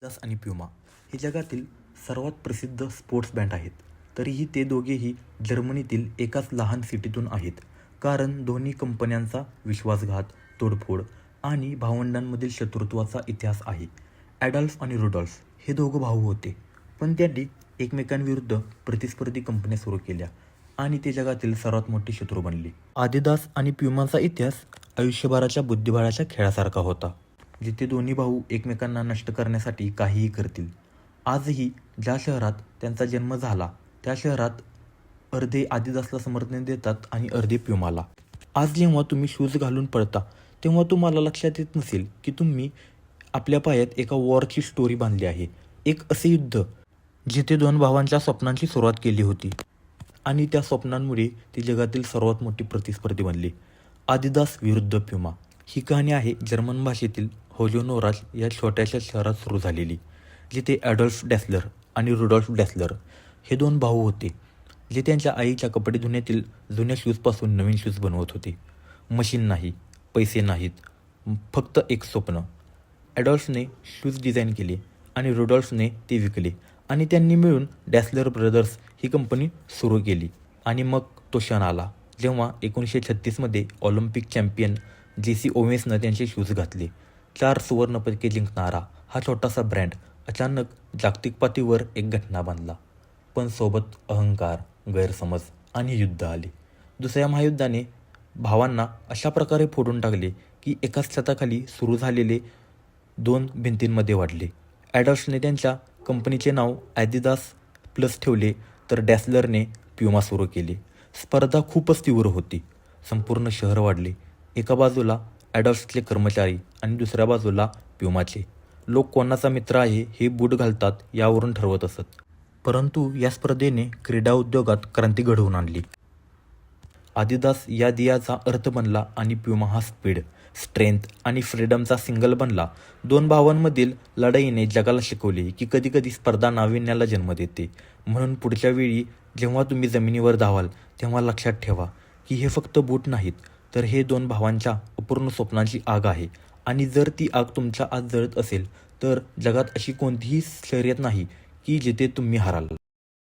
adidas आणि Puma हे जगातील सर्वात प्रसिद्ध स्पोर्ट्स ब्रँड आहेत. तरीही ते दोघेही जर्मनीतील एकाच लहान सिटीतून आहेत. कारण दोन्ही कंपन्यांचा विश्वासघात, तोडफोड आणि भावंडांमधील शत्रुत्वाचा इतिहास आहे. ॲडॉल्फ आणि रुडॉल्फ हे दोघं भाऊ होते, पण त्यांनी एकमेकांविरुद्ध प्रतिस्पर्धी कंपन्या सुरू केल्या आणि ते जगातील सर्वात मोठे शत्रू बनले. adidas आणि प्युमाचा इतिहास आयुष्यभराच्या बुद्धिबळाच्या खेळासारखा होता, जिथे दोन्ही भाऊ एकमेकांना नष्ट करण्यासाठी काहीही करतील. आजही ज्या शहरात त्यांचा जन्म झाला त्या शहरात अर्धे adidas समर्थन देतात आणि अर्धे प्युमाला. आज जेव्हा तुम्ही शूज घालून पळता तेव्हा तुम्हाला लक्षात येत नसेल की तुम्ही आपल्या पायात एका वॉरची स्टोरी बांधली आहे. एक असे युद्ध जिथे दोन भावांच्या स्वप्नांची सुरुवात केली होती आणि त्या स्वप्नांमुळे ती जगातील सर्वात मोठी प्रतिस्पर्धी बनली. adidas विरुद्ध प्युमा ही कहाणी आहे जर्मन भाषेतील होजोनोराज या छोट्याशा शहरात सुरू झालेली, जिथे ॲडॉल्फ डॅसलर आणि रुडॉल्फ डॅसलर हे दोन भाऊ होते, जे त्यांच्या आईच्या कपडे धुण्यातील जुन्या शूजपासून नवीन शूज बनवत होते. मशीन नाही, पैसे नाहीत, फक्त एक स्वप्न. ॲडॉल्फने शूज डिझाईन केले आणि रुडॉल्फने ते विकले आणि त्यांनी मिळून डॅसलर ब्रदर्स ही कंपनी सुरू केली. आणि मग तो क्षण आला जेव्हा 1936मध्ये ऑलिम्पिक चॅम्पियन जेसी ओवेन्सनं त्यांचे शूज घातले. 4 सुवर्णपदके जिंकणारा हा छोटासा ब्रँड अचानक जागतिक पातळीवर एक घटना बांधला. पण सोबत अहंकार, गैरसमज आणि युद्ध आले. दुसऱ्या महायुद्धाने भावांना अशा प्रकारे फोडून टाकले की एकाच छताखाली सुरू झालेले 2 भिंतींमध्ये वाढले. ॲडॉल्फने त्यांच्या कंपनीचे नाव adidas प्लस ठेवले तर डॅसलरने प्युमा सुरू केले. स्पर्धा खूपच तीव्र होती. संपूर्ण शहर वाढले. एका बाजूला ॲडॉल्फचे कर्मचारी आणि दुसऱ्या बाजूला प्युमाचे. लोक कोणाचा मित्र आहे हे बूट घालतात यावरून ठरवत असत. परंतु या स्पर्धेने क्रीडा उद्योगात क्रांती घडवून आणली. adidas या दियाचा अर्थ बनला आणि प्युमा हा स्पीड, स्ट्रेंथ आणि फ्रीडमचा सिंगल बनला. 2 भावांमधील लढाईने जगाला शिकवले की कधीकधी स्पर्धा नाविन्याला जन्म देते. म्हणून पुढच्या वेळी जेव्हा तुम्ही जमिनीवर धावाल तेव्हा लक्षात ठेवा की हे फक्त बूट नाहीत, तर हे 2 भावांच्या अपूर्ण स्वप्नांची आग आहे. आणि जर ती आग तुमच्या आत जळत असेल तर जगात अशी कोणतीही शर्यत नाही की जिथे तुम्ही हाराल.